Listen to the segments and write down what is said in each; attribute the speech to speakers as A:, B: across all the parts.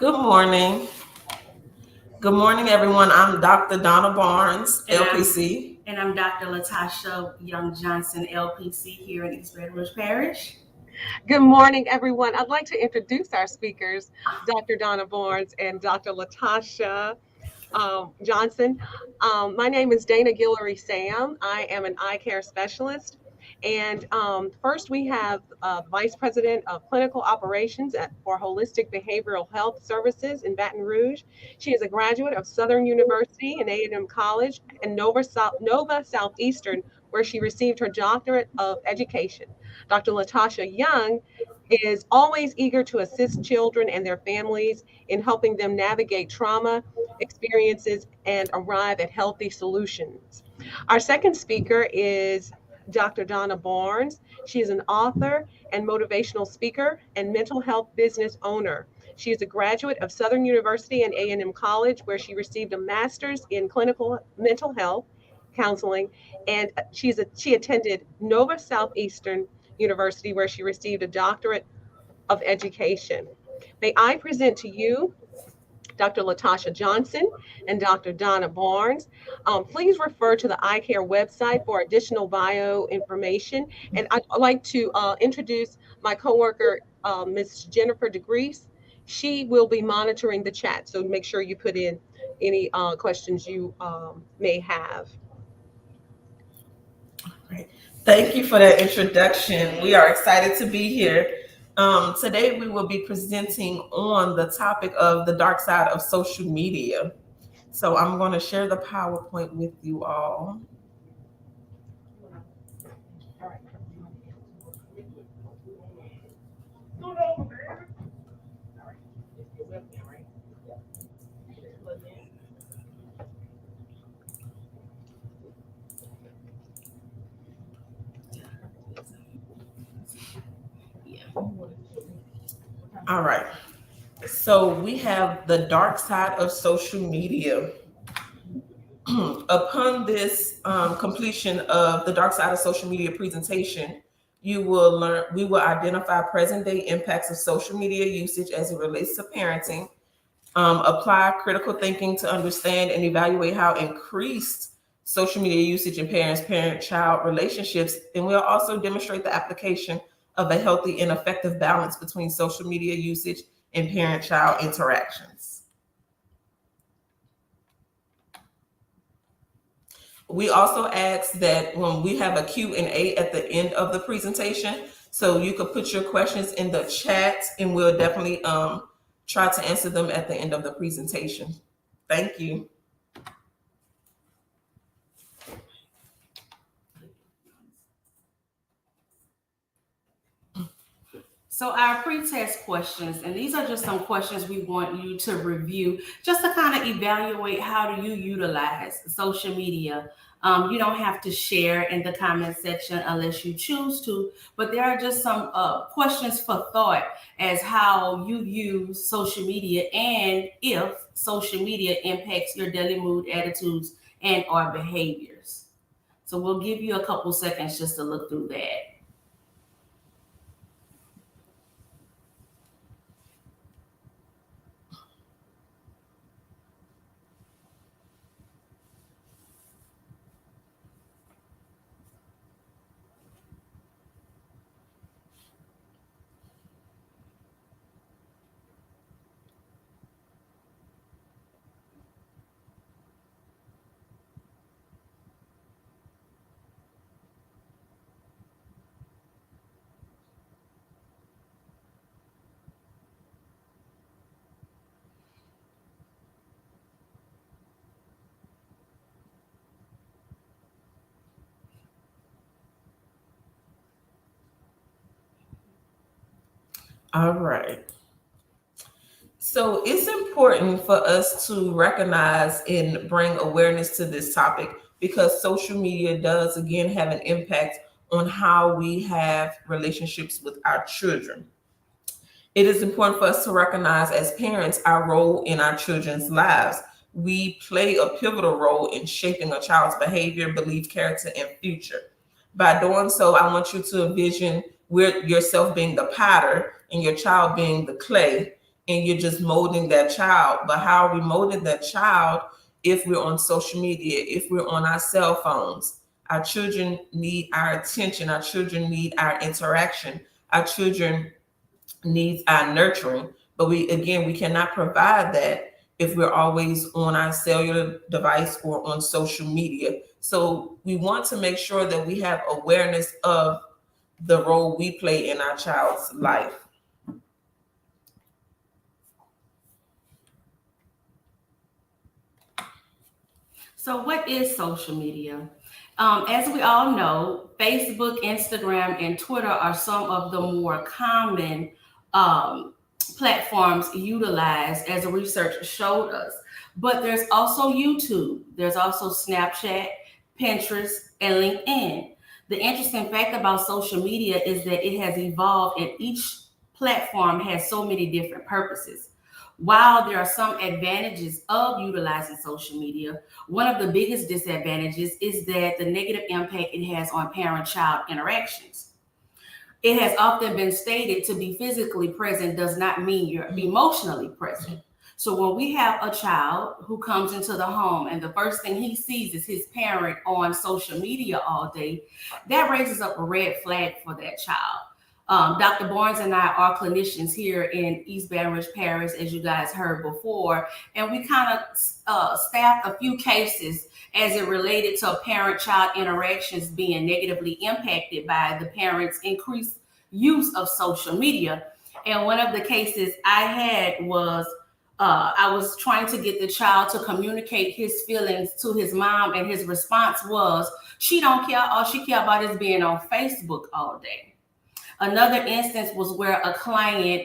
A: Good morning. Good morning, everyone. I'm Dr. Donna Barnes,
B: And
A: LPC.
B: I'm Dr. Latasha Young Johnson, LPC, here in East Baton Rouge Parish.
C: Good morning, everyone. I'd like to introduce our speakers, Dr. Donna Barnes and Dr. Latasha Johnson. My name is Dana Guillory Sam. I am an eye care specialist. And first, we have Vice President of Clinical Operations for Holistic Behavioral Health Services in Baton Rouge. She is a graduate of Southern University and A&M College and Nova Southeastern, where she received her doctorate of education. Dr. Latasha Young is always eager to assist children and their families in helping them navigate trauma experiences and arrive at healthy solutions. Our second speaker is Dr. Donna Barnes. She is an author and motivational speaker and mental health business owner. She is a graduate of Southern University and A&M College, where she received a master's in clinical mental health counseling, and she attended Nova Southeastern University, where she received a doctorate of education. May I present to you Dr. Latasha Johnson and Dr. Donna Barnes. Please refer to the eye care website for additional bio information. And I'd like to introduce my coworker, Ms. Jennifer DeGrease. She will be monitoring the chat, so make sure you put in any questions you may have.
A: Right. Thank you for that introduction. We are excited to be here. Today, we will be presenting on the topic of the dark side of social media. So I'm going to share the PowerPoint with you all. All right. So we have the dark side of social media. Upon this completion of the dark side of social media presentation, we will identify present day impacts of social media usage as it relates to parenting, apply critical thinking to understand and evaluate how increased social media usage impairs parent-child relationships, and we'll also demonstrate the application of a healthy and effective balance between social media usage and parent-child interactions. We also ask that when we have a Q&A at the end of the presentation, so you could put your questions in the chat and we'll definitely try to answer them at the end of the presentation. Thank you.
B: So our pre-test questions, and these are just some questions we want you to review just to kind of evaluate how do you utilize social media. You don't have to share in the comment section unless you choose to, but there are just some questions for thought as how you use social media and if social media impacts your daily mood, attitudes, and or behaviors. So we'll give you a couple seconds just to look through that.
A: All right. So it's important for us to recognize and bring awareness to this topic because social media does again have an impact on how we have relationships with our children. It is important for us to recognize as parents our role in our children's lives. We play a pivotal role in shaping a child's behavior, belief, character, and future. By doing so, I want you to envision yourself being the potter and your child being the clay. and you're just molding that child. But how are we molding that child if we're on social media, if we're on our cell phones? Our children need our attention. Our children need our interaction. Our children need our nurturing. But we cannot provide that if we're always on our cellular device or on social media. So we want to make sure that we have awareness of the role we play in our child's life.
B: So what is social media? As we all know, Facebook, Instagram, and Twitter are some of the more common platforms utilized, as the research showed us. But there's also YouTube, there's also Snapchat, Pinterest, and LinkedIn. The interesting fact about social media is that it has evolved, and each platform has so many different purposes. While there are some advantages of utilizing social media, one of the biggest disadvantages is that the negative impact it has on parent-child interactions. It has often been stated to be physically present does not mean you're emotionally present. So when we have a child who comes into the home and the first thing he sees is his parent on social media all day, that raises up a red flag for that child. Dr. Barnes and I are clinicians here in East Baton Rouge Parish, as you guys heard before, and we kind of staffed a few cases as it related to parent-child interactions being negatively impacted by the parents' increased use of social media. And one of the cases I had was I was trying to get the child to communicate his feelings to his mom, and his response was, she don't care, all she care about is being on Facebook all day. Another instance was where a client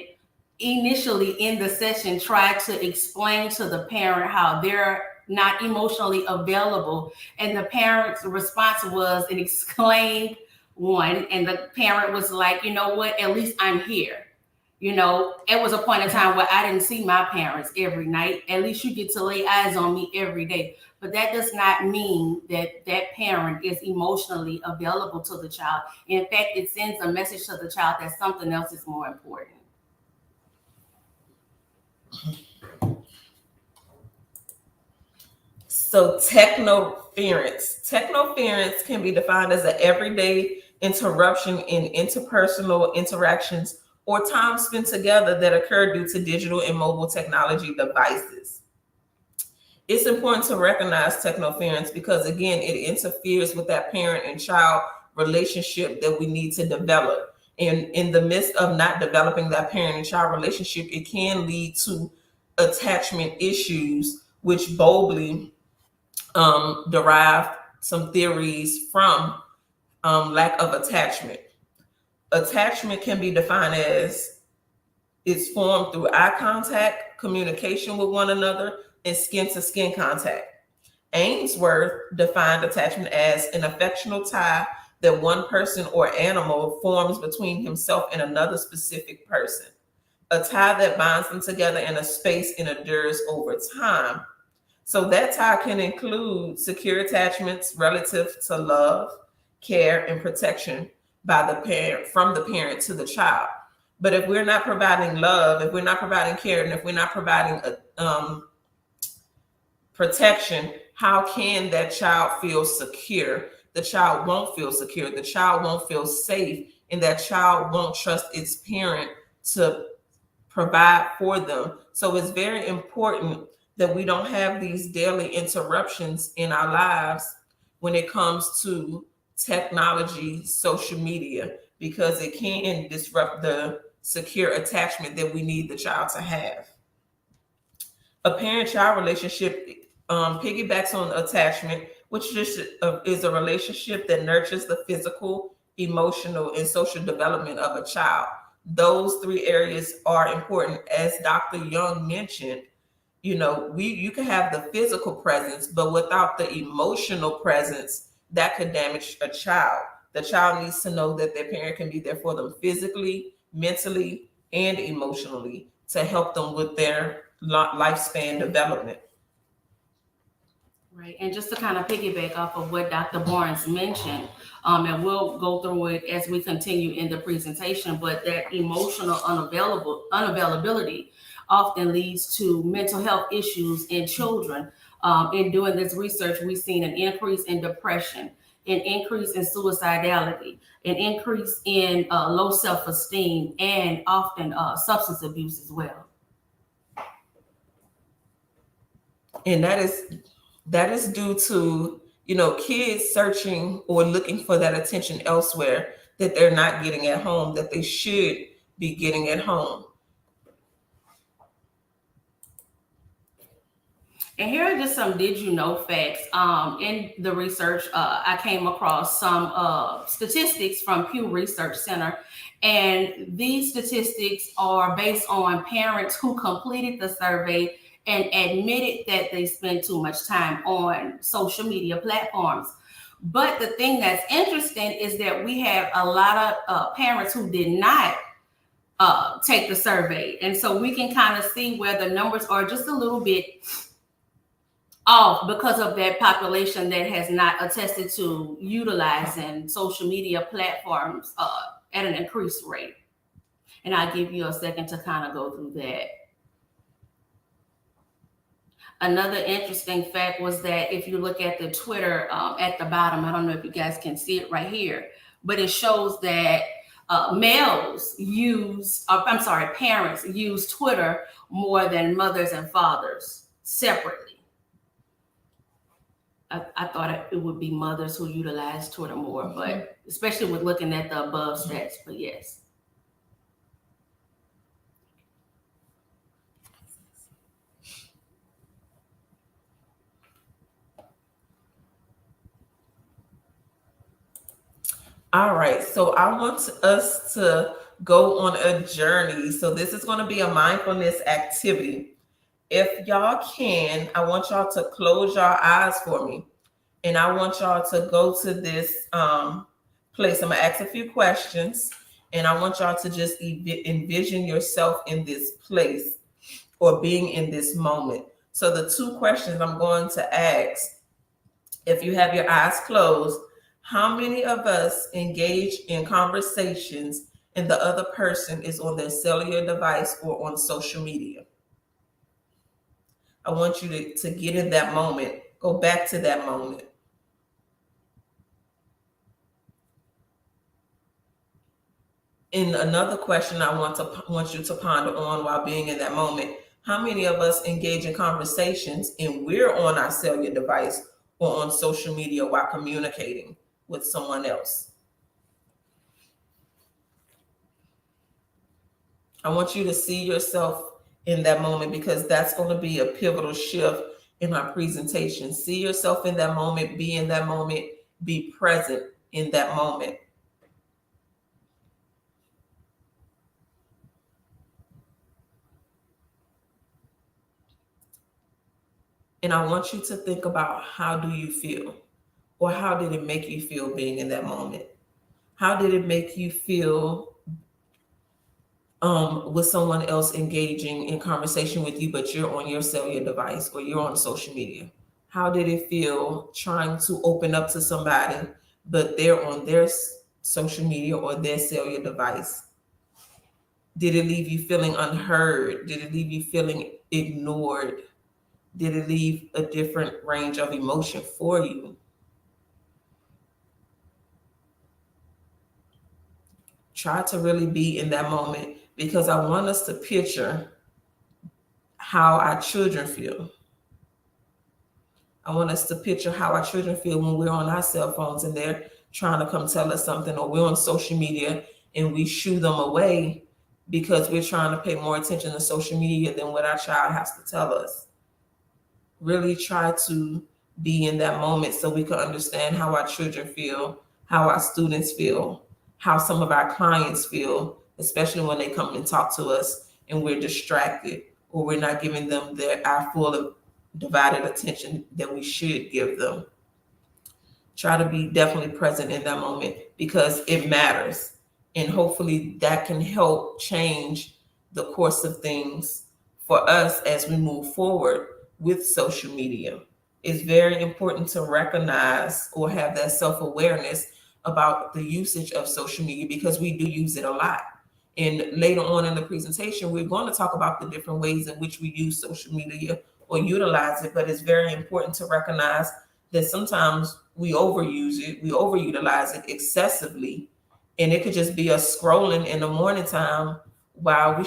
B: initially in the session tried to explain to the parent how they're not emotionally available, and the parent's response was an exclaimed one, and the parent was like, you know what, at least I'm here. You know, it was a point in time where I didn't see my parents every night. At least you get to lay eyes on me every day. But that does not mean that that parent is emotionally available to the child. In fact, it sends a message to the child that something else is more important.
A: So technoference. Technoference can be defined as an everyday interruption in interpersonal interactions or time spent together that occur due to digital and mobile technology devices. It's important to recognize technoference because, again, it interferes with that parent and child relationship that we need to develop. And in the midst of not developing that parent and child relationship, it can lead to attachment issues, which boldly derive some theories from lack of attachment. Attachment can be defined as it's formed through eye contact, communication with one another, and skin-to-skin contact. Ainsworth defined attachment as an affectional tie that one person or animal forms between himself and another specific person. A tie that binds them together in a space and endures over time. So that tie can include secure attachments relative to love, care, and protection by the parent, from the parent to the child. But if we're not providing love, if we're not providing care, and if we're not providing protection, how can that child feel secure? The child won't feel secure. The child won't feel safe, and that child won't trust its parent to provide for them. So it's very important that we don't have these daily interruptions in our lives when it comes to technology, social media, because it can disrupt the secure attachment that we need the child to have. A parent-child relationship piggybacks on attachment, which just is a relationship that nurtures the physical, emotional, and social development of a child. Those three areas are important. As Dr. Young mentioned, you can have the physical presence, but without the emotional presence, that could damage a child. The child needs to know that their parent can be there for them physically, mentally, and emotionally to help them with their lifespan development.
B: Right, and just to kind of piggyback off of what Dr. Barnes mentioned, and we'll go through it as we continue in the presentation, but that emotional unavailability often leads to mental health issues in children. In doing this research, we've seen an increase in depression, an increase in suicidality, an increase in low self-esteem, and often substance abuse as well.
A: And that is due to, kids searching or looking for that attention elsewhere that they're not getting at home, that they should be getting at home.
B: And here are just some did you know facts. In the research, I came across some statistics from Pew Research Center. And these statistics are based on parents who completed the survey and admitted that they spend too much time on social media platforms. But the thing that's interesting is that we have a lot of parents who did not take the survey. And so we can kind of see where the numbers are just a little bit off because of that population that has not attested to utilizing social media platforms at an increased rate. And I'll give you a second to kind of go through that. Another interesting fact was that if you look at the Twitter at the bottom, I don't know if you guys can see it right here, but it shows that parents use Twitter more than mothers and fathers separately. I thought it would be mothers who utilize Twitter more, but especially with looking at the above stats, but yes.
A: All right, so I want us to go on a journey. So this is going to be a mindfulness activity. If y'all can, I want y'all to close your eyes for me. And I want y'all to go to this place. I'm going to ask a few questions. And I want y'all to just envision yourself in this place or being in this moment. So the two questions I'm going to ask, if you have your eyes closed, how many of us engage in conversations and the other person is on their cellular device or on social media? I want you to get in that moment. Go back to that moment. And another question I want you to ponder on while being in that moment. How many of us engage in conversations and we're on our cellular device or on social media while communicating with someone else? I want you to see yourself in that moment because that's going to be a pivotal shift in our presentation. See yourself in that moment, be in that moment, be present in that moment. And I want you to think about, how do you feel? Or how did it make you feel being in that moment? How did it make you feel with someone else engaging in conversation with you, but you're on your cellular device or you're on social media? How did it feel trying to open up to somebody, but they're on their social media or their cellular device? Did it leave you feeling unheard? Did it leave you feeling ignored? Did it leave a different range of emotion for you? Try to really be in that moment because I want us to picture how our children feel. I want us to picture how our children feel when we're on our cell phones and they're trying to come tell us something, or we're on social media and we shoo them away because we're trying to pay more attention to social media than what our child has to tell us. Really try to be in that moment so we can understand how our children feel, how our students feel, how some of our clients feel, especially when they come and talk to us and we're distracted or we're not giving them our full divided attention that we should give them. Try to be definitely present in that moment because it matters. And hopefully that can help change the course of things for us as we move forward with social media. It's very important to recognize or have that self-awareness about the usage of social media because we do use it a lot. And later on in the presentation, we're going to talk about the different ways in which we use social media or utilize it. But it's very important to recognize that sometimes we overuse it, we overutilize it excessively. And it could just be us scrolling in the morning time while we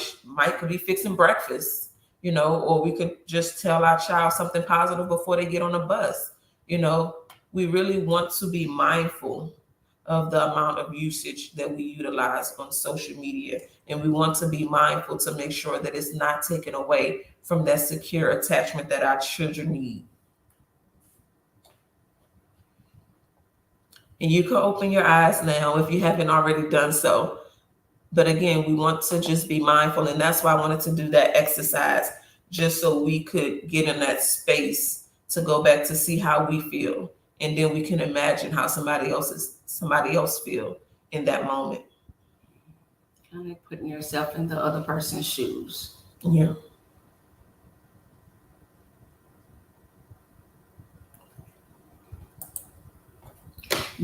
A: could be fixing breakfast, or we could just tell our child something positive before they get on the bus. We really want to be mindful of the amount of usage that we utilize on social media. And we want to be mindful to make sure that it's not taken away from that secure attachment that our children need. And you can open your eyes now if you haven't already done so. But again, we want to just be mindful. And that's why I wanted to do that exercise, just so we could get in that space to go back to see how we feel. And then we can imagine how somebody else feel in that moment.
B: Kind of putting yourself in the other person's shoes.
A: Yeah.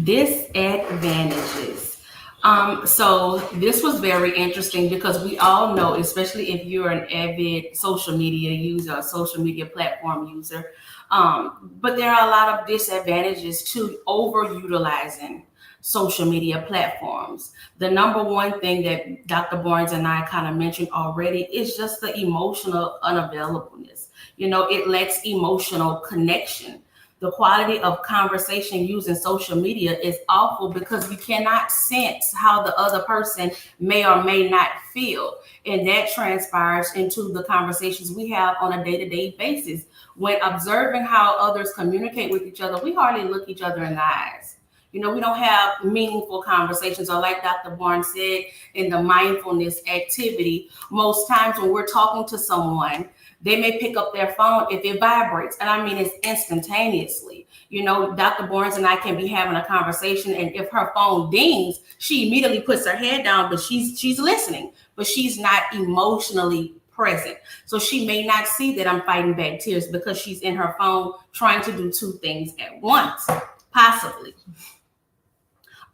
B: Disadvantages. So this was very interesting because we all know, especially if you're an avid social media user, a social media platform user, but there are a lot of disadvantages to overutilizing social media platforms. The number one thing that Dr. Barnes and I kind of mentioned already is just the emotional unavailableness. It lacks emotional connection. The quality of conversation using social media is awful because you cannot sense how the other person may or may not feel. And that transpires into the conversations we have on a day-to-day basis. When observing how others communicate with each other, we hardly look each other in the eyes. We don't have meaningful conversations, or like Dr. Barnes said, in the mindfulness activity, most times when we're talking to someone, they may pick up their phone if it vibrates. And I mean, it's instantaneously. Dr. Barnes and I can be having a conversation, and if her phone dings, she immediately puts her head down, but she's listening, but she's not emotionally present. So she may not see that I'm fighting back tears because she's in her phone trying to do two things at once, possibly.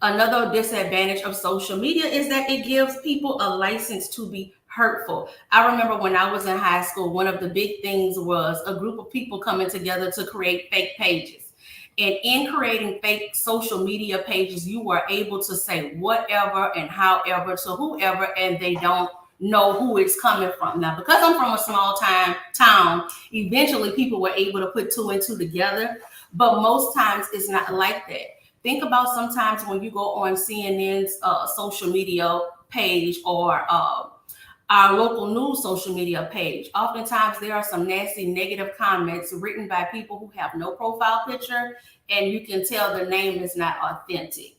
B: Another disadvantage of social media is that it gives people a license to be hurtful. I remember when I was in high school, one of the big things was a group of people coming together to create fake pages. And in creating fake social media pages, you were able to say whatever and however to whoever, and they don't know who it's coming from. Now, because I'm from a small town, eventually people were able to put two and two together, but most times it's not like that. Think about sometimes when you go on CNN's social media page or our local news social media page. Oftentimes there are some nasty negative comments written by people who have no profile picture, and you can tell the name is not authentic.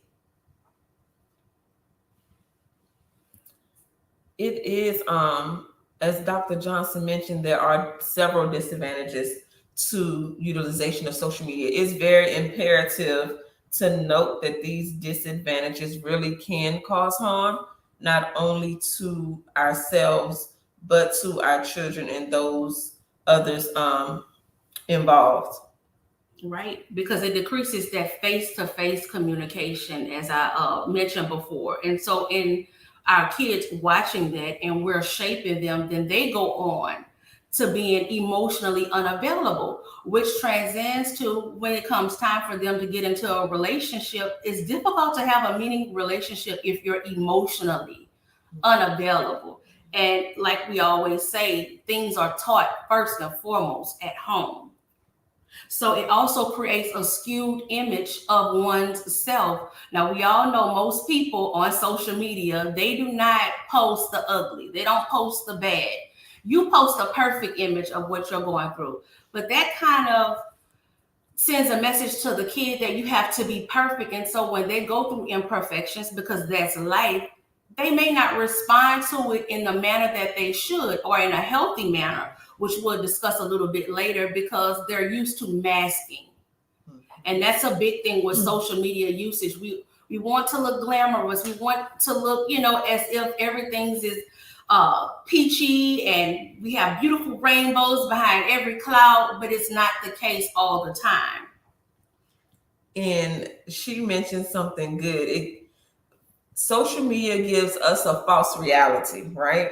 A: It is, as Dr. Johnson mentioned, there are several disadvantages to utilization of social media. It's very imperative to note that these disadvantages really can cause harm, not only to ourselves, but to our children and those others involved.
B: Right, because it decreases that face-to-face communication, as I mentioned before. And so in our kids watching that and we're shaping them, then they go on to being emotionally unavailable, which transcends to when it comes time for them to get into a relationship. It's difficult to have a meaningful relationship if you're emotionally unavailable. And like we always say, things are taught first and foremost at home. So it also creates a skewed image of one's self. Now, we all know most people on social media, they do not post the ugly. They don't post the bad. You post a perfect image of what you're going through. But that kind of sends a message to the kid that you have to be perfect. And so when they go through imperfections, because that's life, they may not respond to it in the manner that they should, or in a healthy manner, which we'll discuss a little bit later, because they're used to masking. And that's a big thing with social media usage. We want to look glamorous. We want to look, as if everything's is peachy and we have beautiful rainbows behind every cloud, but it's not the case all the time.
A: And she mentioned something good. social media gives us a false reality, right?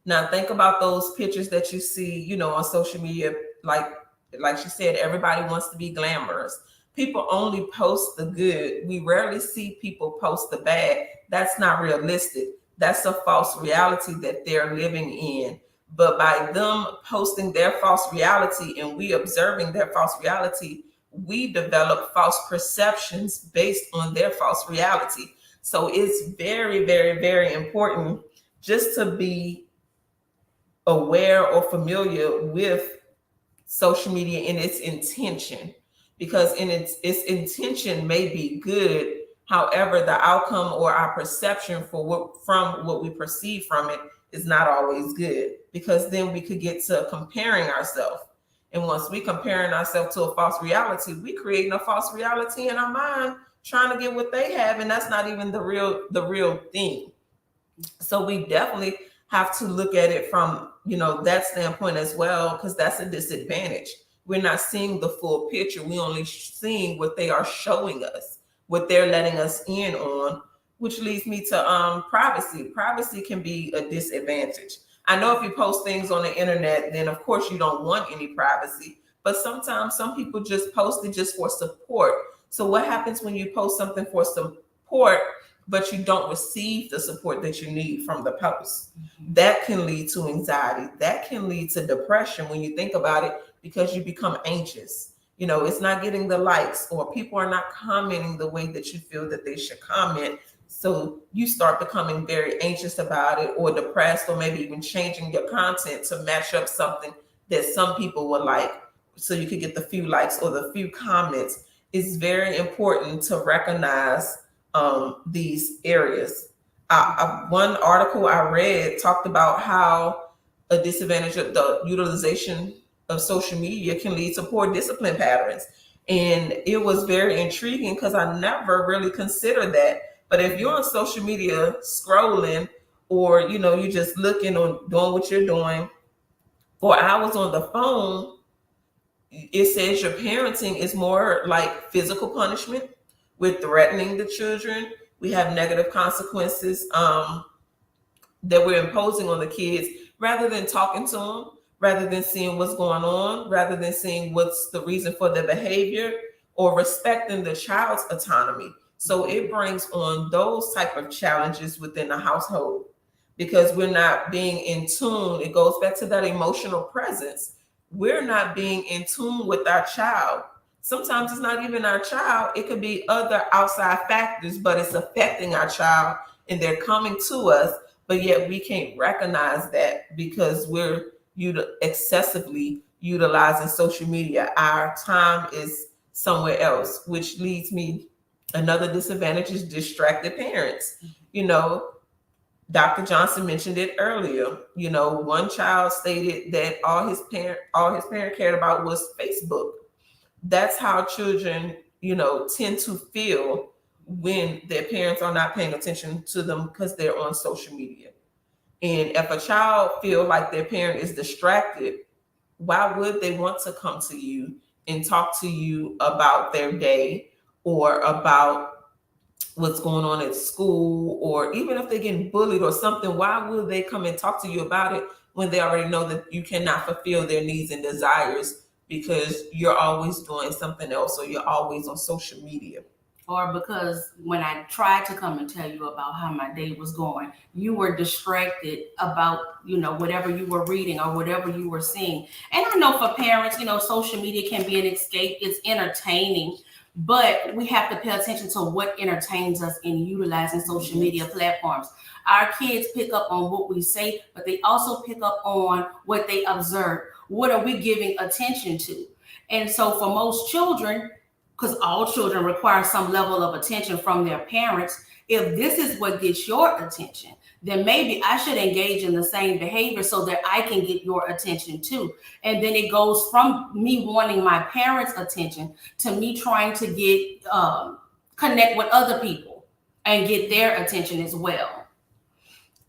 A: Now think about those pictures that you see, on social media. Like she said, everybody wants to be glamorous. People only post the good. We rarely see people post the bad. That's not realistic. That's a false reality that they're living in. But by them posting their false reality and we observing their false reality, we develop false perceptions based on their false reality. So it's very, very, very important just to be aware or familiar with social media in its intention, because in its intention may be good. However, the outcome or our perception from what we perceive from it is not always good, because then we could get to comparing ourselves. And once we comparing ourselves to a false reality, we creating a false reality in our mind, trying to get what they have, and that's not even the real thing. So we definitely have to look at it from that standpoint as well, because that's a disadvantage. We're not seeing the full picture. We only seeing what they are showing us, what they're letting us in on, which leads me to privacy can be a disadvantage. I know if you post things on the internet, then of course you don't want any privacy, but sometimes some people just post it just for support. So what happens when you post something for support but you don't receive the support that you need from the post? That can lead to anxiety. That can lead to depression when you think about it, because you become anxious. It's not getting the likes, or people are not commenting the way that you feel that they should comment. So you start becoming very anxious about it, or depressed, or maybe even changing your content to match up something that some people would like, so you could get the few likes or the few comments. It's very important to recognize these areas. One article I read talked about how a disadvantage of the utilization of social media can lead to poor discipline patterns. And it was very intriguing because I never really considered that. But if you're on social media scrolling, or you're just looking or doing what you're doing for hours on the phone, it says your parenting is more like physical punishment. We're threatening the children. We have negative consequences that we're imposing on the kids, rather than talking to them, rather than seeing what's going on, rather than seeing what's the reason for their behavior, or respecting the child's autonomy. So it brings on those type of challenges within the household, because we're not being in tune. It goes back to that emotional presence. We're not being in tune with our child. Sometimes it's not even our child. It could be other outside factors, but it's affecting our child and they're coming to us, but yet we can't recognize that because we're excessively utilizing social media. Our time is somewhere else, which leads me, another disadvantage is distracted parents. Dr. Johnson mentioned it earlier. One child stated that all his parent cared about was Facebook. That's how children, tend to feel when their parents are not paying attention to them because they're on social media. And if a child feel like their parent is distracted, why would they want to come to you and talk to you about their day, or about what's going on at school, or even if they're getting bullied or something? Why would they come and talk to you about it when they already know that you cannot fulfill their needs and desires because you're always doing something else, or you're always on social media?
B: Or because when I tried to come and tell you about how my day was going, you were distracted about, whatever you were reading or whatever you were seeing. And I know for parents, social media can be an escape. It's entertaining, but we have to pay attention to what entertains us in utilizing social media platforms. Our kids pick up on what we say, but they also pick up on what they observe. What are we giving attention to? And so for most children, because all children require some level of attention from their parents, if this is what gets your attention, then maybe I should engage in the same behavior so that I can get your attention too. And then it goes from me wanting my parents' attention to me trying to get connect with other people and get their attention as well.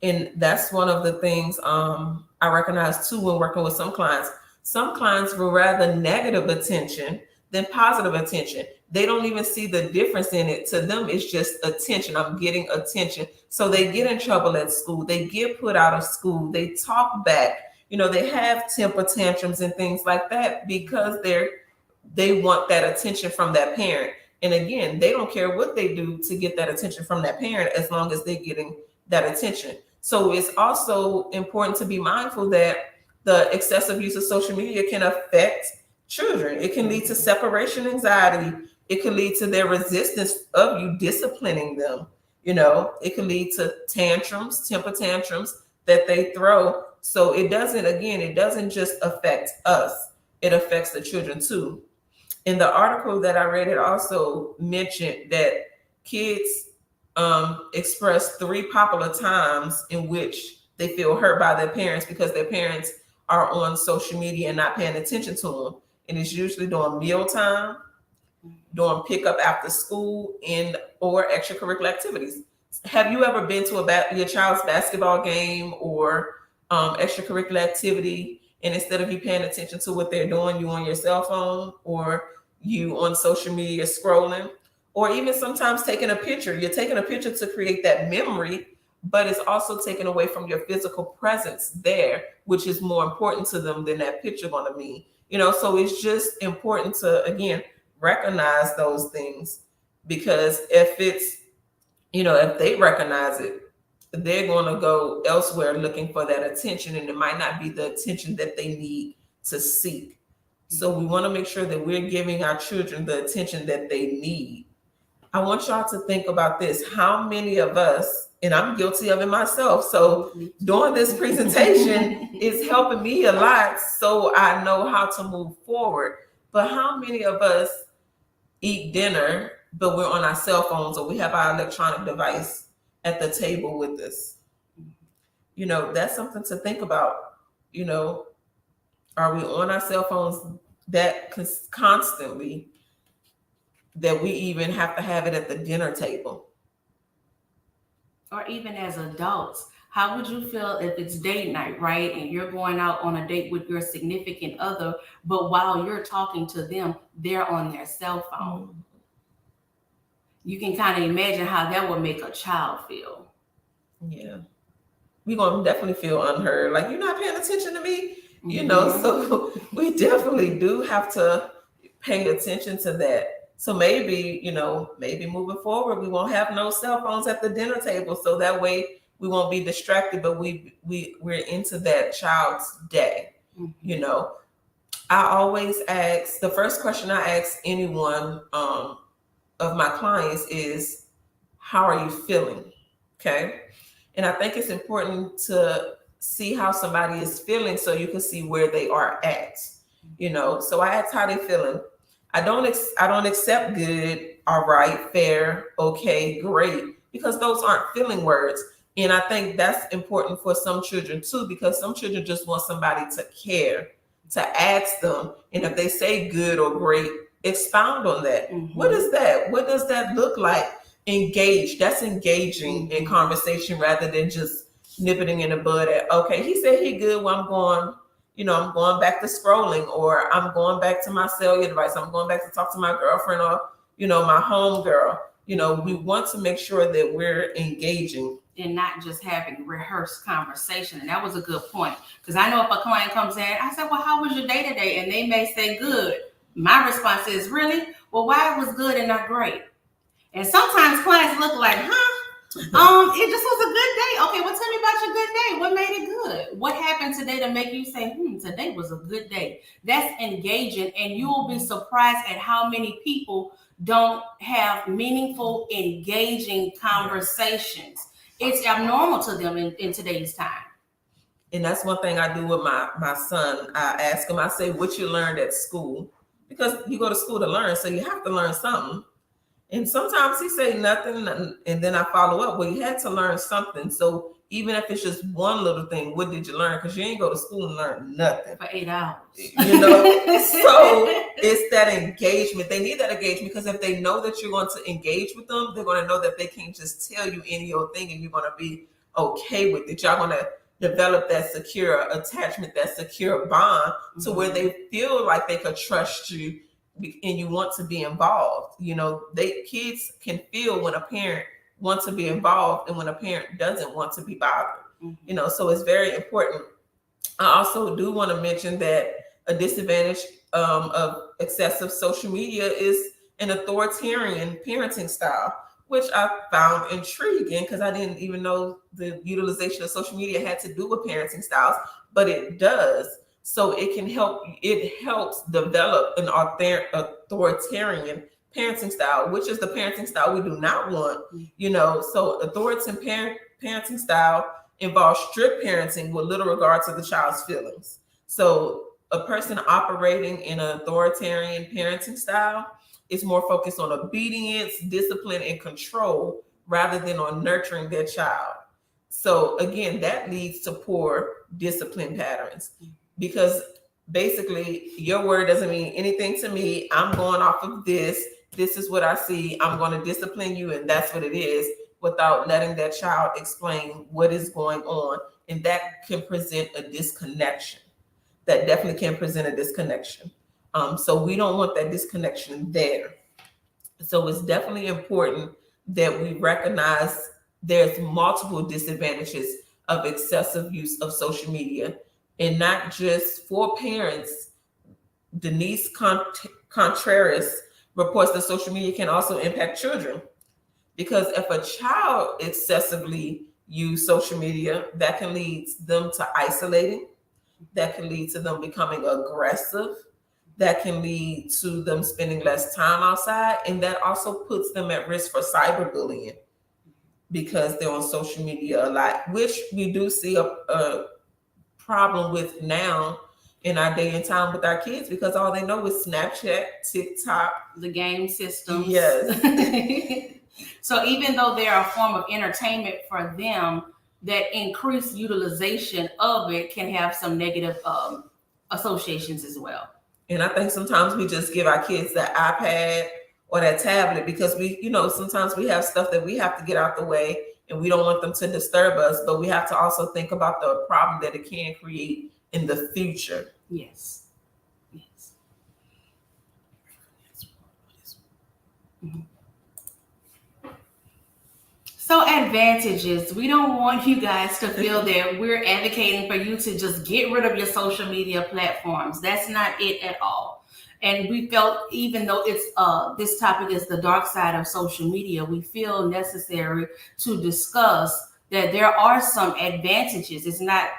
A: And that's one of the things I recognize too when working with some clients. Some clients will rather negative attention than positive attention. They don't even see the difference in it. To them, it's just attention. I'm getting attention. So they get in trouble at school. They get put out of school. They talk back. They have temper tantrums and things like that because they want that attention from that parent. And again, they don't care what they do to get that attention from that parent as long as they're getting that attention. So it's also important to be mindful that the excessive use of social media can affect children. It can lead to separation anxiety. It can lead to their resistance of you disciplining them. It can lead to temper tantrums that they throw. So it doesn't just affect us. It affects the children too. In the article that I read, it also mentioned that kids express 3 popular times in which they feel hurt by their parents because their parents are on social media and not paying attention to them. And it's usually during mealtime, during pickup after school, or extracurricular activities. Have you ever been to your child's basketball game or extracurricular activity, and instead of you paying attention to what they're doing, you on your cell phone or you on social media scrolling, or even sometimes taking a picture? You're taking a picture to create that memory, but it's also taken away from your physical presence there, which is more important to them than that picture going to mean. So it's just important to, again, recognize those things, because if they recognize it, they're going to go elsewhere looking for that attention, and it might not be the attention that they need to seek. So we want to make sure that we're giving our children the attention that they need. I want y'all to think about this. How many of us, and I'm guilty of it myself, so doing this presentation is helping me a lot so I know how to move forward. But how many of us eat dinner, but we're on our cell phones or we have our electronic device at the table with us? That's something to think about. Are we on our cell phones that constantly that we even have to have it at the dinner table?
B: Or even as adults, how would you feel if it's date night, right? And you're going out on a date with your significant other, but while you're talking to them, they're on their cell phone. Mm-hmm. You can kind of imagine how that would make a child feel.
A: Yeah. We're going to definitely feel unheard. Like, you're not paying attention to me, mm-hmm. So we definitely do have to pay attention to that. So maybe moving forward, we won't have no cell phones at the dinner table. So that way we won't be distracted, but we're into that child's day. Mm-hmm. I always ask, the first question I ask anyone of my clients is, how are you feeling? Okay. And I think it's important to see how somebody is feeling so you can see where they are at. So I ask how they feeling. I don't accept good, all right, fair, okay, great, because those aren't feeling words. And I think that's important for some children too, because some children just want somebody to care, to ask them. And if they say good or great, expound on that. Mm-hmm. What is that? What does that look like? Engage. That's engaging in conversation rather than just nipping in the bud at, okay, he said he good, well, I'm going back to scrolling, or I'm going back to my cellular device. I'm going back to talk to my girlfriend or, my home girl. We want to make sure that we're engaging
B: and not just having rehearsed conversation. And that was a good point. Because I know if a client comes in, I said, well, how was your day today? And they may say good. My response is, really? Well, why it was good and not great? And sometimes clients look like, it just was a good day. Okay, well, tell me about your good day. What made it good? What happened today to make you say, today was a good day? That's engaging, and you will be surprised at how many people don't have meaningful, engaging conversations. It's abnormal to them in today's time.
A: And that's one thing I do with my son. I ask him, I say, what you learned at school? Because you go to school to learn, so you have to learn something. And sometimes he say nothing, and then I follow up. Well, you had to learn something. So even if it's just one little thing, what did you learn? Because you ain't go to school and learn nothing.
B: For 8 hours.
A: So it's that engagement. They need that engagement, because if they know that you're going to engage with them, they're going to know that they can't just tell you any old thing and you're going to be okay with it. Y'all going to develop that secure attachment, that secure bond, to where they feel like they could trust you and you want to be involved. Kids can feel when a parent wants to be involved and when a parent doesn't want to be bothered. So it's very important. I also do want to mention that a disadvantage of excessive social media is an authoritarian parenting style, which I found intriguing because I didn't even know the utilization of social media had to do with parenting styles, but it does. So it helps develop an authoritarian parenting style, which is the parenting style we do not want. So authoritarian parenting style involves strict parenting with little regard to the child's feelings. So a person operating in an authoritarian parenting style is more focused on obedience, discipline, and control rather than on nurturing their child. So again, that leads to poor discipline patterns because basically your word doesn't mean anything to me. I'm going off of this. This is what I see. I'm going to discipline you, and that's what it is, without letting that child explain what is going on. And that can present a disconnection. That definitely can present a disconnection. So we don't want that disconnection there. So it's definitely important that we recognize there's multiple disadvantages of excessive use of social media, and not just for parents. Denise Contreras reports that social media can also impact children, because if a child excessively use social media, that can lead them to isolating, that can lead to them becoming aggressive, that can lead to them spending less time outside, and that also puts them at risk for cyberbullying because they're on social media a lot, which we do see a problem with now in our day and time with our kids, because all they know is Snapchat, TikTok,
B: the game systems.
A: Yes.
B: So even though they're a form of entertainment for them, that increased utilization of it can have some negative associations as well.
A: And I think sometimes we just give our kids that iPad or that tablet because sometimes we have stuff that we have to get out the way and we don't want them to disturb us, but we have to also think about the problem that it can create in the future.
B: Yes. Mm-hmm. So advantages, we don't want you guys to feel that we're advocating for you to just get rid of your social media platforms. That's not it at all. And we felt, even though it's this topic is the dark side of social media, we feel necessary to discuss that there are some advantages. It's not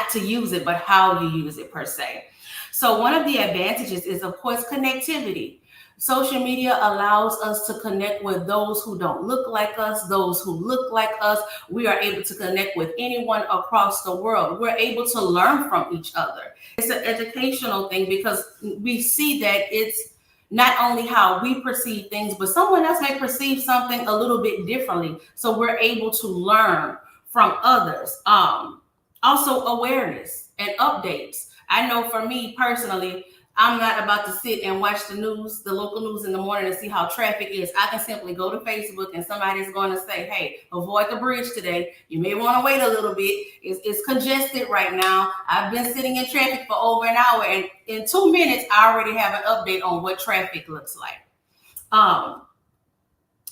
B: to use it, but how you use it per se. So one of the advantages is, of course, connectivity. Social media allows us to connect with those who don't look like us, those who look like us. We are able to connect with anyone across the world. We're able to learn from each other. It's an educational thing because we see that it's not only how we perceive things, but someone else may perceive something a little bit differently. So we're able to learn from others. Also awareness and updates. I know for me personally, I'm not about to sit and watch the news, the local news in the morning, and see how traffic is. I can simply go to Facebook and somebody's going to say, hey, avoid the bridge today. You may want to wait a little bit. It's congested right now. I've been sitting in traffic for over an hour, and in 2 minutes, I already have an update on what traffic looks like.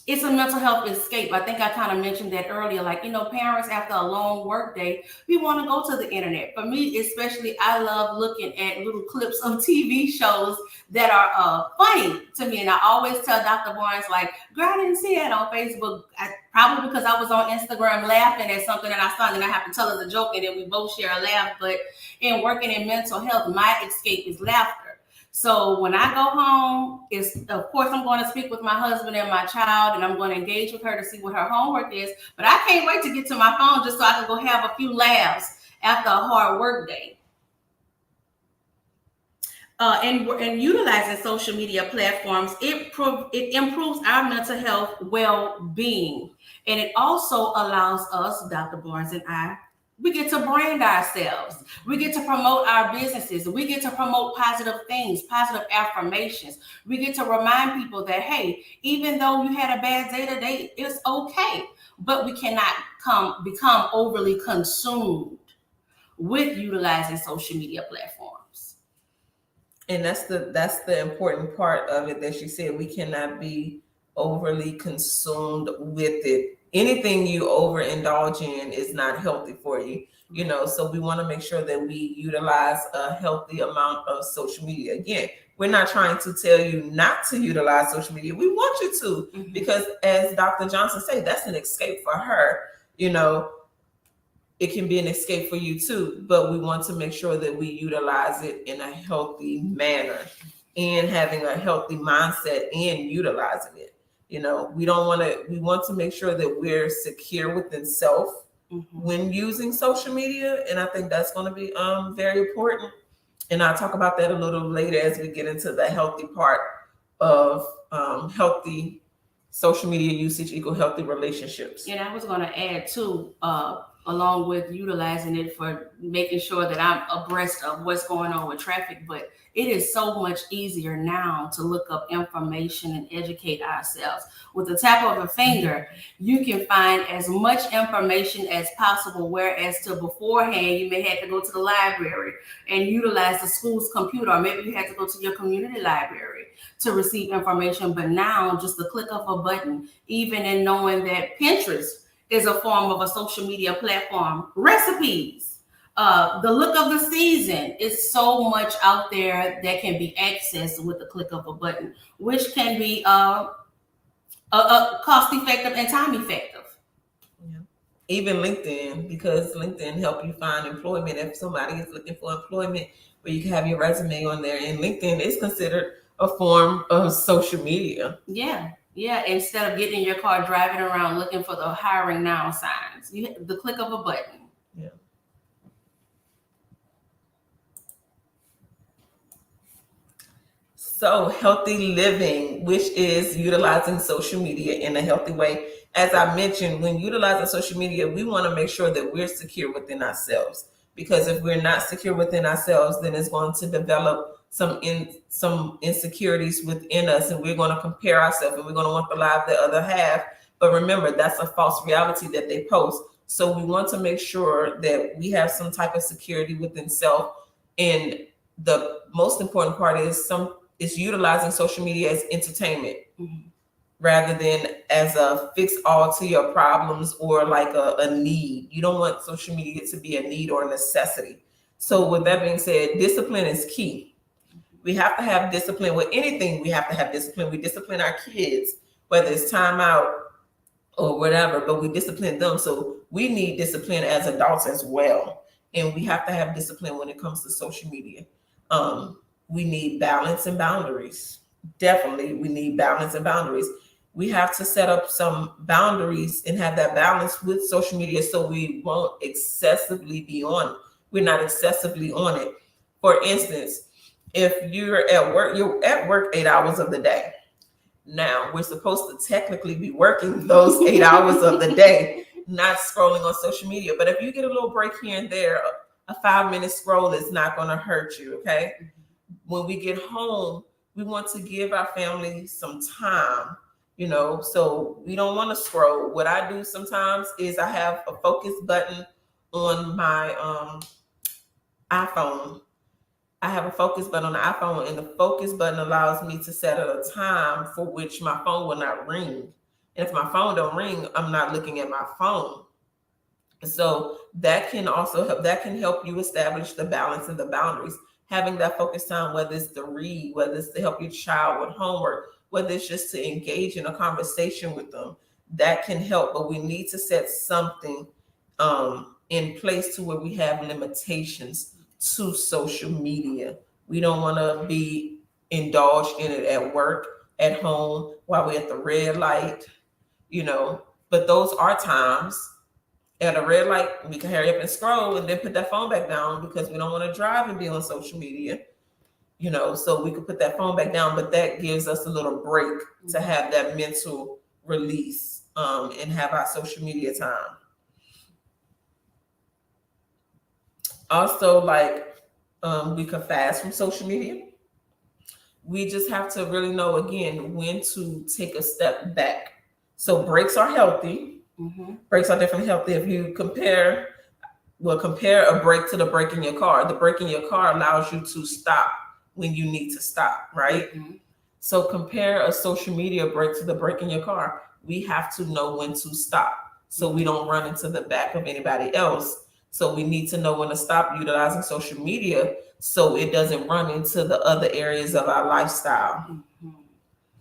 B: It's a mental health escape. I think I kind of mentioned that earlier. Like, parents after a long work day, we want to go to the internet. For me, especially, I love looking at little clips of TV shows that are funny to me. And I always tell Dr. Barnes, like, girl, I didn't see that on Facebook. Probably because I was on Instagram laughing at something and I saw it, and I have to tell her the joke and then we both share a laugh. But in working in mental health, my escape is laughter. So when I go home, of course, I'm going to speak with my husband and my child, and I'm going to engage with her to see what her homework is. But I can't wait to get to my phone just so I can go have a few laughs after a hard work day. And utilizing social media platforms, it improves our mental health well-being. And it also allows us, Dr. Barnes and I, we get to brand ourselves. We get to promote our businesses. We get to promote positive things, positive affirmations. We get to remind people that, hey, even though you had a bad day today, it's okay. But we cannot become overly consumed with utilizing social media platforms.
A: And that's the important part of it that she said. We cannot be overly consumed with it. Anything you overindulge in is not healthy for you. You know, so we want to make sure that we utilize a healthy amount of social media. Again, we're not trying to tell you not to utilize social media. We want you to, because as Dr. Johnson said, that's an escape for her. You know, it can be an escape for you too, but we want to make sure that we utilize it in a healthy manner and having a healthy mindset in utilizing it. You know, we want to make sure that we're secure within self when using social media. And I think that's going to be very important. And I'll talk about that a little later as we get into the healthy part of healthy social media usage equal healthy relationships.
B: And I was going to add too, along with utilizing it for making sure that I'm abreast of what's going on with traffic, but it is so much easier now to look up information and educate ourselves. With the tap of a finger, you can find as much information as possible, whereas to beforehand, you may have to go to the library and utilize the school's computer, or maybe you had to go to your community library to receive information. But now, just the click of a button, even in knowing that Pinterest is a form of a social media platform, recipes, the look of the season is so much out there that can be accessed with the click of a button, which can be cost effective and time effective.
A: Yeah. Even LinkedIn, because LinkedIn help you find employment. If somebody is looking for employment, where you can have your resume on there, and LinkedIn is considered a form of social media.
B: Yeah, instead of getting in your car driving around looking for the hiring now signs, the click of a button.
A: Yeah. So healthy living, which is utilizing social media in a healthy way. As I mentioned, when utilizing social media, we want to make sure that we're secure within ourselves. Because if we're not secure within ourselves, then it's going to develop some insecurities within us, and we're going to compare ourselves, and we're going to want the life the other half. But remember, that's a false reality that they post. So we want to make sure that we have some type of security within self. And the most important part is utilizing social media as entertainment rather than as a fix all to your problems or like a need. You don't want social media to be a need or a necessity. So with that being said, discipline is key. We have to have discipline with anything. We have to have discipline. We discipline our kids, whether it's time out or whatever, but we discipline them. So we need discipline as adults as well. And we have to have discipline when it comes to social media. We need balance and boundaries. Definitely, we need balance and boundaries. We have to set up some boundaries and have that balance with social media so we won't excessively be on it. We're not excessively on it. For instance, if you're at work 8 hours of the day. Now, we're supposed to technically be working those 8 hours of the day, not scrolling on social media. But if you get a little break here and there, a 5-minute scroll is not going to hurt you, okay? When we get home, we want to give our family some time, you know, so we don't want to scroll. What I do sometimes is I have a focus button on my iPhone. I have a focus button on the iPhone, and the focus button allows me to set a time for which my phone will not ring. And if my phone don't ring, I'm not looking at my phone. So that can also help you establish the balance and the boundaries. Having that focus time, whether it's to read, whether it's to help your child with homework, whether it's just to engage in a conversation with them, that can help. But we need to set something in place to where we have limitations to social media. We don't want to be indulged in it at work, at home, while we're at the red light, you know. But those are times at a red light we can hurry up and scroll and then put that phone back down because we don't want to drive and be on social media, you know. So we could put that phone back down, but that gives us a little break to have that mental release and have our social media time. Also, like we can fast from social media. We just have to really know, again, when to take a step back. So breaks are healthy. Breaks are definitely healthy. If you compare a break to the break in your car. The break in your car allows you to stop when you need to stop, right?
B: Mm-hmm.
A: So compare a social media break to the break in your car. We have to know when to stop so we don't run into the back of anybody else. So we need to know when to stop utilizing social media so it doesn't run into the other areas of our lifestyle.
B: Mm-hmm.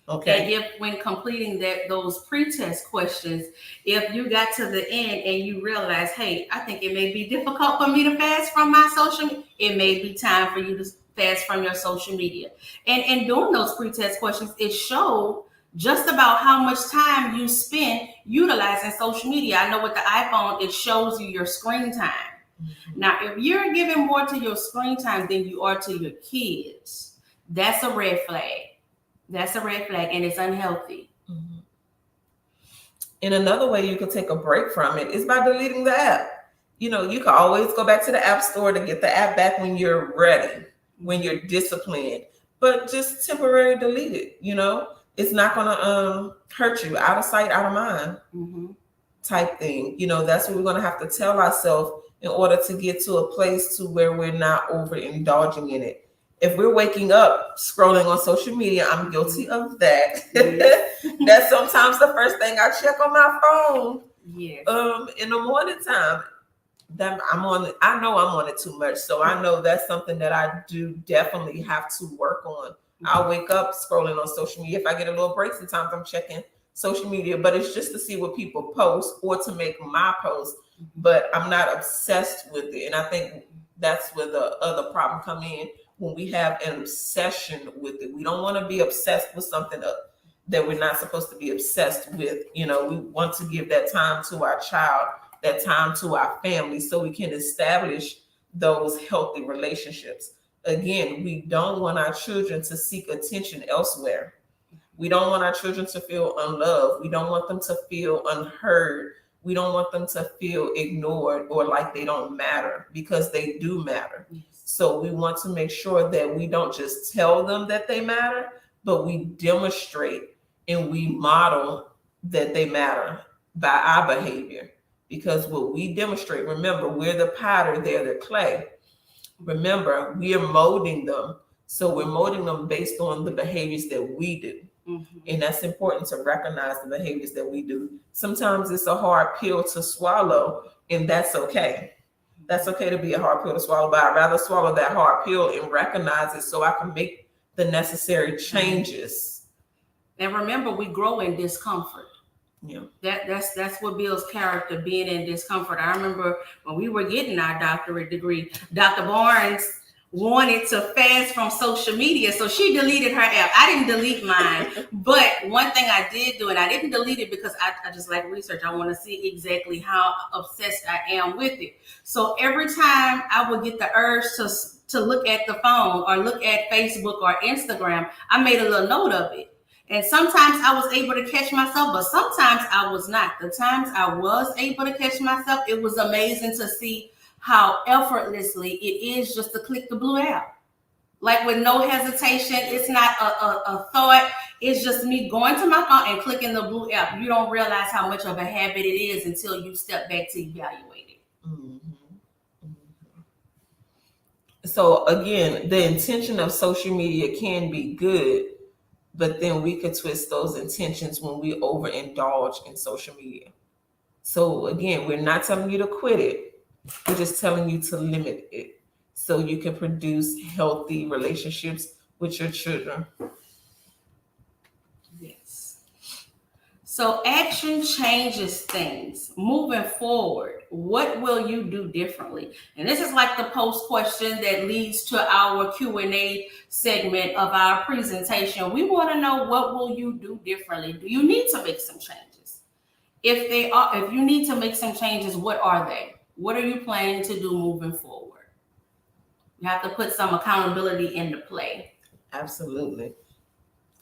A: Okay.
B: And if when completing those pre-test questions, if you got to the end and you realize, hey, I think it may be difficult for me to fast from my social, it may be time for you to fast from your social media. And doing those pre-test questions, it showed just about how much time you spend utilizing social media. I know with the iPhone, it shows you your screen time.
A: Mm-hmm.
B: Now, if you're giving more to your screen time than you are to your kids, that's a red flag. That's a red flag, and it's unhealthy.
A: Mm-hmm. And another way you can take a break from it is by deleting the app. You know, you can always go back to the app store to get the app back when you're ready, when you're disciplined, but just temporarily delete it. You know, it's not going to hurt you. Out of sight, out of mind,
B: Mm-hmm.
A: type thing. You know, that's what we're going to have to tell ourselves in order to get to a place to where we're not overindulging in it. If we're waking up scrolling on social media, I'm guilty of that.
B: Yes.
A: That's sometimes the first thing I check on my phone.
B: Yes.
A: In the morning time. That I know I'm on it too much. So I know that's something that I do definitely have to work on. I'll wake up scrolling on social media. If I get a little break, sometimes I'm checking social media, but it's just to see what people post or to make my post. But I'm not obsessed with it. And I think that's where the other problem come in, when we have an obsession with it. We don't want to be obsessed with something that we're not supposed to be obsessed with. You know, we want to give that time to our child, that time to our family, so we can establish those healthy relationships. Again, we don't want our children to seek attention elsewhere. We don't want our children to feel unloved. We don't want them to feel unheard. We don't want them to feel ignored or like they don't matter, because they do matter.
B: Yes.
A: So we want to make sure that we don't just tell them that they matter, but we demonstrate and we model that they matter by our behavior. Because what we demonstrate, remember, we're the potter, they're the clay. Remember, we are molding them. So we're molding them based on the behaviors that we do.
B: Mm-hmm.
A: And that's important to recognize the behaviors that we do. Sometimes it's a hard pill to swallow, and that's okay. That's okay to be a hard pill to swallow, but I'd rather swallow that hard pill and recognize it so I can make the necessary changes.
B: And remember, we grow in discomfort.
A: Yeah.
B: That's what builds character, being in discomfort. I remember when we were getting our doctorate degree, Dr. Barnes wanted to fast from social media, so she deleted her app. I didn't delete mine, but one thing I did do, and I didn't delete it because I just like research. I want to see exactly how obsessed I am with it. So every time I would get the urge to look at the phone or look at Facebook or Instagram, I made a little note of it. And sometimes I was able to catch myself, but sometimes I was not. The times I was able to catch myself, it was amazing to see how effortlessly it is just to click the blue app. Like with no hesitation, it's not a thought. It's just me going to my phone and clicking the blue app. You don't realize how much of a habit it is until you step back to evaluate it.
A: Mm-hmm. Mm-hmm. So again, the intention of social media can be good, but then we could twist those intentions when we overindulge in social media. So again, we're not telling you to quit it. We're just telling you to limit it so you can produce healthy relationships with your children.
B: Yes. So action changes things. Moving forward, what will you do differently? And this is like the post question that leads to our Q&A segment of our presentation. We want to know, what will you do differently? Do you need to make some changes? If you need to make some changes, what are they? What are you planning to do moving forward? You have to put some accountability into play.
A: Absolutely.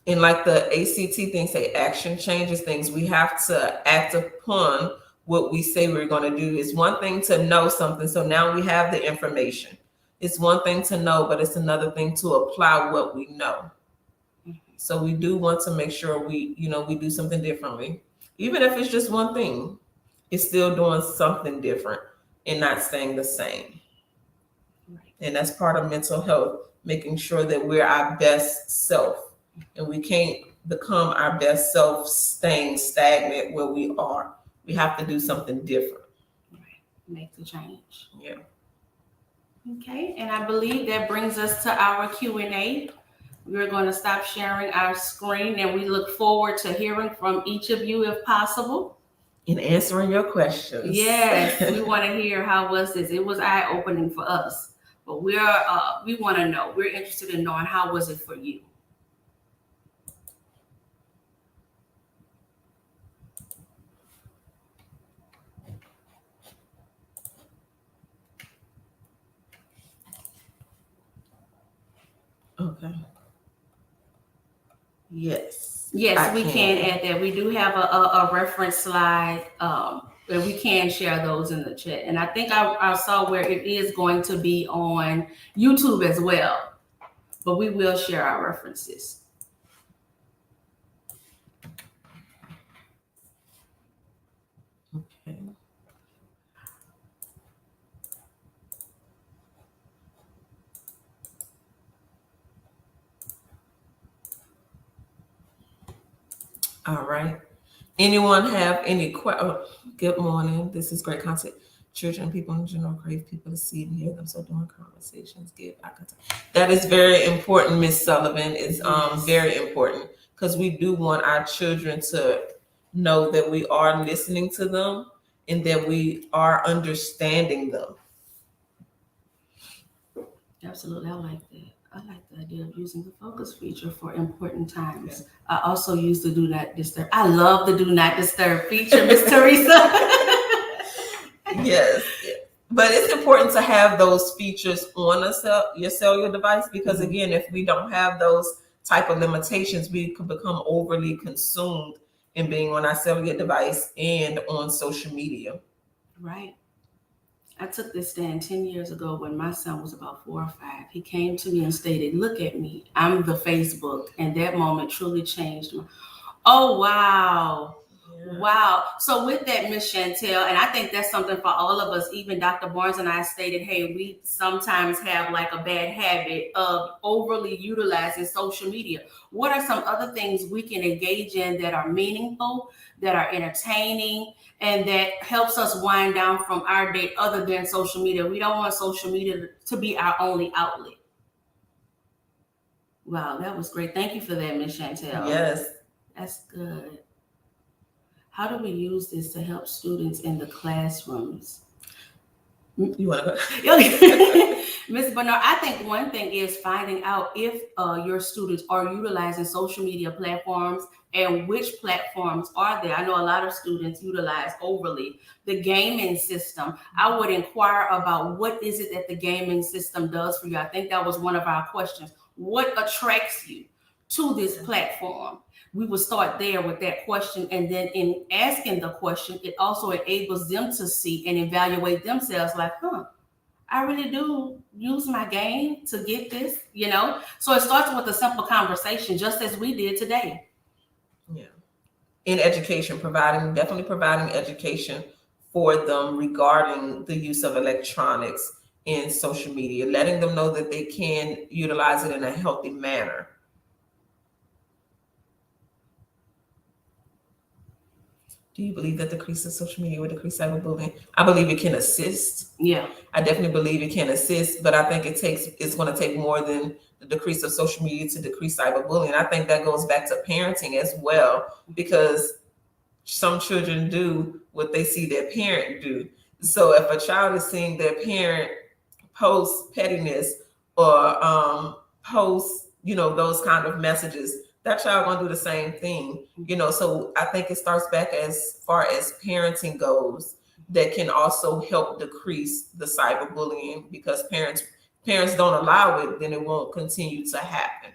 A: And like the ACT thing say, action changes things. We have to act upon what we say we're going to do. It's one thing to know something. So now we have the information. It's one thing to know, but it's another thing to apply what we know. So we do want to make sure we do something differently. Even if it's just one thing, it's still doing something different and not staying the same.
B: Right.
A: And that's part of mental health. making sure that we're our best self. And we can't become our best self staying stagnant where we are. We have to do something different.
B: Right. Make the change.
A: Yeah.
B: Okay, and I believe that brings us to our Q&A. We're going to stop sharing our screen, and we look forward to hearing from each of you if possible.
A: In answering your questions.
B: Yes, we want to hear how was this. It was eye-opening for us, but we want to know. We're interested in knowing how was it for you.
A: Okay. Yes.
B: Yes, we can add that. We do have a reference slide, and we can share those in the chat. And I think I saw where it is going to be on YouTube as well, but we will share our references.
A: Okay. All right. Anyone have any questions? Good morning. This is great content. Children, people in general crave people to see and hear them. So doing conversations, give eye contact. That is very important, Miss Sullivan. It's very important because we do want our children to know that we are listening to them and that we are understanding them.
B: Absolutely, I like that. I like the idea of using the focus feature for important times. Yeah. I also use the do not disturb. I love the do not disturb feature, Miss Teresa.
A: Yes, but it's important to have those features on your cellular device because again, if we don't have those type of limitations, we could become overly consumed in being on our cellular device and on social media.
B: Right. I took this stand 10 years ago when my son was about 4 or 5. He came to me and stated, "Look at me, I'm the Facebook." And that moment truly changed me. Oh, wow. Yeah. Wow. So with that, Ms. Chantel, and I think that's something for all of us, even Dr. Barnes and I stated, hey, we sometimes have like a bad habit of overly utilizing social media. What are some other things we can engage in that are meaningful, that are entertaining, and that helps us wind down from our day other than social media? We don't want social media to be our only outlet. Wow, that was great. Thank you for that, Ms. Chantel.
A: Yes.
B: That's good. How do we use this to help students in the classrooms?
A: You want to go?
B: Ms. Bernard, I think one thing is finding out if your students are utilizing social media platforms and which platforms are there. I know a lot of students utilize overly the gaming system. I would inquire about what is it that the gaming system does for you. I think that was one of our questions. What attracts you to this platform? We will start there with that question. And then in asking the question, it also enables them to see and evaluate themselves like, I really do use my game to get this, you know? So it starts with a simple conversation, just as we did today.
A: Yeah. In education, definitely providing education for them regarding the use of electronics in social media, letting them know that they can utilize it in a healthy manner. Do you believe that the decrease of social media will decrease cyberbullying? I believe it can assist.
B: Yeah.
A: I definitely believe it can assist, but I think it's going to take more than the decrease of social media to decrease cyberbullying. I think that goes back to parenting as well, because some children do what they see their parent do. So if a child is seeing their parent post pettiness or post, those kind of messages, that child gonna do the same thing, so I think it starts back as far as parenting goes, that can also help decrease the cyberbullying, because parents don't allow it, then it won't continue to happen.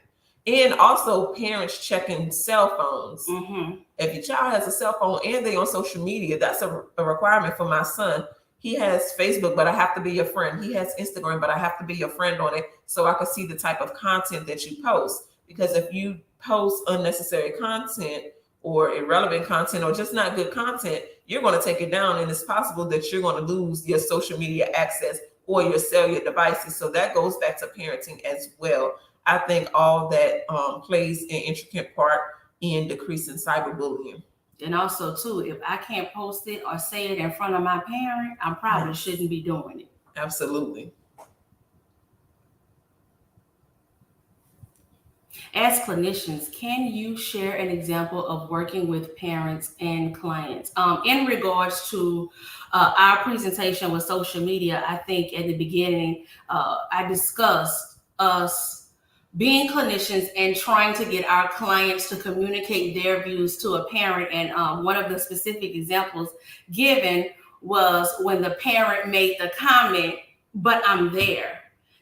A: And also parents checking cell phones. Mm-hmm. If your child has a cell phone and they on social media, that's a requirement for my son. He has Facebook, but I have to be your friend. He has Instagram, but I have to be your friend on it so I can see the type of content that you post. Because if you post unnecessary content or irrelevant content or just not good content, you're going to take it down, and it's possible that you're going to lose your social media access or your cellular devices. So that goes back to parenting as well. I think all that plays an intricate part in decreasing cyberbullying.
B: And also, too, if I can't post it or say it in front of my parent, I probably shouldn't be doing it.
A: Absolutely.
B: As clinicians, can you share an example of working with parents and clients? In regards to our presentation with social media, I think at the beginning, I discussed us being clinicians and trying to get our clients to communicate their views to a parent. And one of the specific examples given was when the parent made the comment, "But I'm there.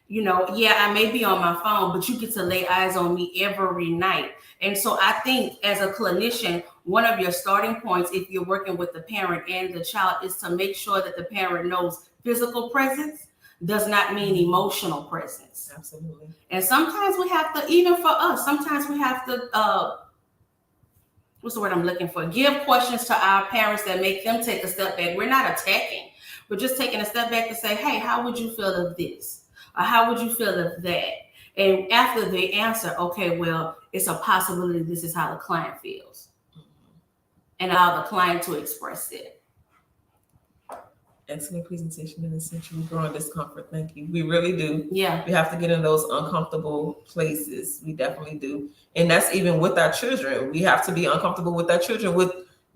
B: You know, yeah, I may be on my phone, but you get to lay eyes on me every night." And so I think as a clinician, one of your starting points, if you're working with the parent and the child, is to make sure that the parent knows physical presence does not mean emotional presence.
A: Absolutely.
B: And sometimes we have to, even for us, sometimes we have to, what's the word I'm looking for? Give questions to our parents that make them take a step back. We're not attacking. We're just taking a step back to say, hey, how would you feel of this? Or how would you feel of that? And after they answer, okay, well, it's a possibility this is how the client feels. And allow the client to express it.
A: Excellent presentation, and essentially growing discomfort. Thank you. We really do.
B: Yeah.
A: We have to get in those uncomfortable places. We definitely do. And that's even with our children. We have to be uncomfortable with our children, with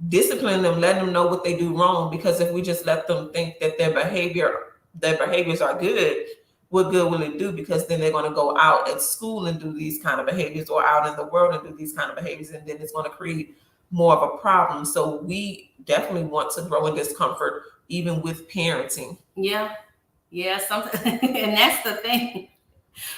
A: disciplining them, letting them know what they do wrong. Because if we just let them think that their behaviors are good, what good will it do? Because then they're going to go out at school and do these kind of behaviors, or out in the world and do these kind of behaviors, and then it's going to create more of a problem. So we definitely want to grow in discomfort, even with parenting.
B: Yeah. And that's the thing.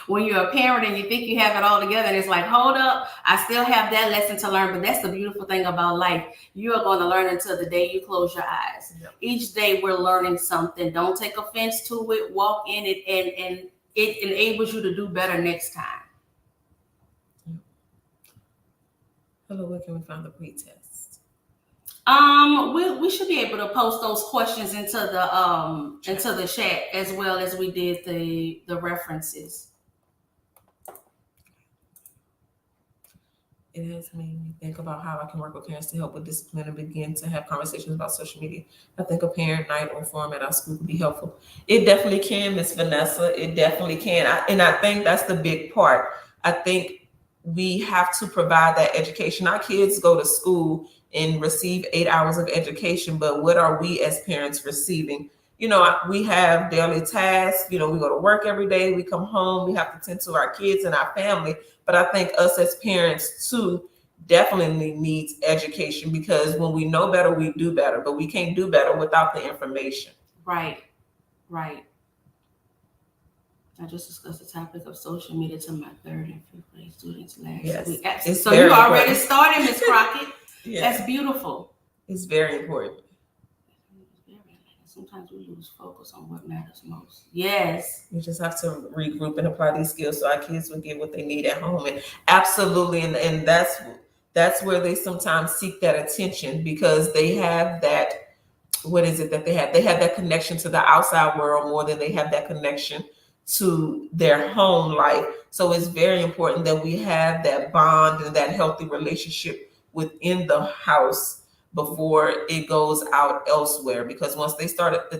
B: When you're a parent and you think you have it all together, and it's like, hold up, I still have that lesson to learn. But that's the beautiful thing about life. You are going to learn until the day you close your eyes. Yep. Each day we're learning something. Don't take offense to it. Walk in it, and it enables you to do better next time.
A: Hello, where can we find the pretest?
B: We should be able to post those questions into the chat, as well as we did the references.
A: It has made me think about how I can work with parents to help with discipline and begin to have conversations about social media. I think a parent night or forum at our school would be helpful. It definitely can, Miss Vanessa. It definitely can. And I think that's the big part. I think we have to provide that education. Our kids go to school and receive 8 hours of education, but what are we as parents receiving? You know, we have daily tasks. You know, we go to work every day. We come home. We have to tend to our kids and our family. But I think us as parents too definitely needs education, because when we know better, we do better. But we can't do better without the information.
B: Right. I just discussed the topic of social media to my 3rd and 5th grade students last week. So you already started, Ms. Crockett. Yes. That's beautiful.
A: It's very important.
B: Sometimes we lose focus on what matters most. Yes.
A: We just have to regroup and apply these skills so our kids will get what they need at home. And absolutely, and that's where they sometimes seek that attention, because they have that, what is it that they have? They have that connection to the outside world more than they have that connection to their home life. So it's very important that we have that bond and that healthy relationship within the house before it goes out elsewhere, because once they start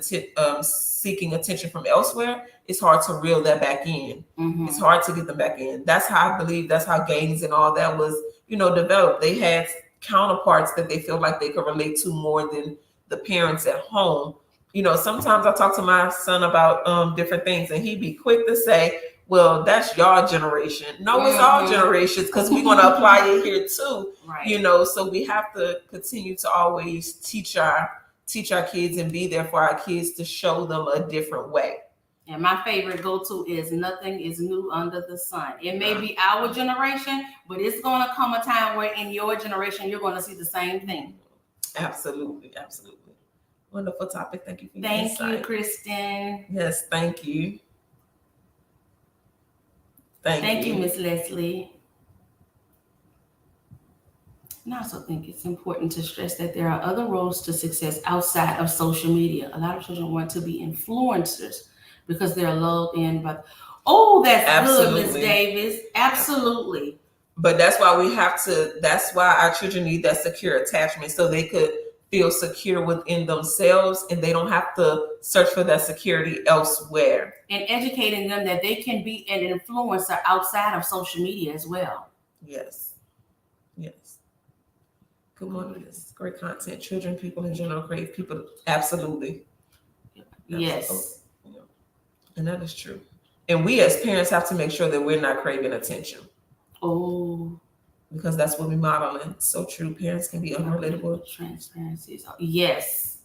A: seeking attention from elsewhere, it's hard to reel that back in. Mm-hmm. It's hard to get them back in. That's how I believe, that's how gangs and all that was, developed. They had counterparts that they feel like they could relate to more than the parents at home. Sometimes I talk to my son about different things, and he'd be quick to say, well, that's your generation. No, it's all generations, because we're going to apply it here too. Right. So we have to continue to always teach our kids and be there for our kids to show them a different way.
B: And my favorite go-to is nothing is new under the sun. It may be our generation, but it's going to come a time where in your generation, you're going to see the same thing.
A: Absolutely. Wonderful topic. Thank you for your
B: insight.
A: Thank you,
B: Kristen.
A: Yes, thank you.
B: Thank you, Miss Leslie. And I also think it's important to stress that there are other roads to success outside of social media. A lot of children want to be influencers, because they're lulled in. But that's good, Miss
A: Absolutely.
B: Davis. Absolutely.
A: But that's why that's why our children need that secure attachment, so they could feel secure within themselves and they don't have to search for that security elsewhere.
B: And educating them that they can be an influencer outside of social media as well.
A: Yes. Good morning. This great content. Children, people in general crave people. Absolutely.
B: Yes.
A: And that is true. And we as parents have to make sure that we're not craving attention.
B: Oh.
A: Because that's what we model. And so true. Parents can be unrelatable.
B: Transparency. Yes.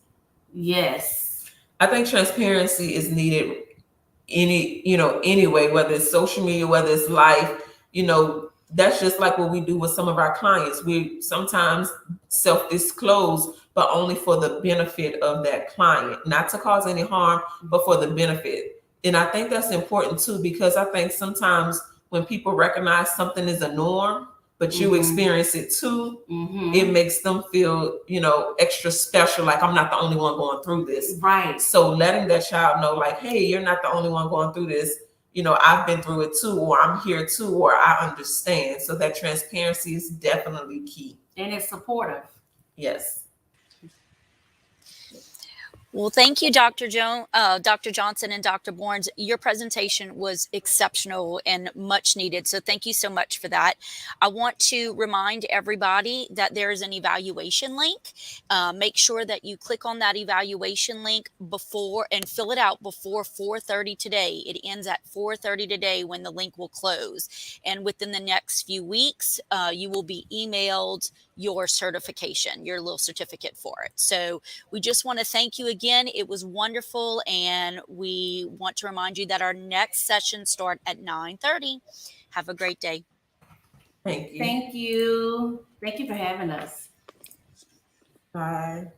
A: I think transparency is needed anyway, whether it's social media, whether it's life, that's just like what we do with some of our clients. We sometimes self-disclose, but only for the benefit of that client, not to cause any harm, but for the benefit. And I think that's important too, because I think sometimes when people recognize something is a norm, but you experience it too, it makes them feel, extra special. Like, I'm not the only one going through this.
B: Right.
A: So letting that child know, like, hey, you're not the only one going through this. I've been through it too, or I'm here too, or I understand. So that transparency is definitely key.
B: And it's supportive.
A: Yes.
D: Well, thank you, Dr. Johnson and Dr. Bournes. Your presentation was exceptional and much needed. So thank you so much for that. I want to remind everybody that there is an evaluation link. Make sure that you click on that evaluation link before and fill it out before 4:30 today. It ends at 4:30 today when the link will close. And within the next few weeks, you will be emailed your certification, your little certificate for it. So we just want to thank you again. It was wonderful. And we want to remind you that our next session starts at 9:30. Have a great day.
A: Thank you.
B: Thank you. Thank you for having us.
A: Bye.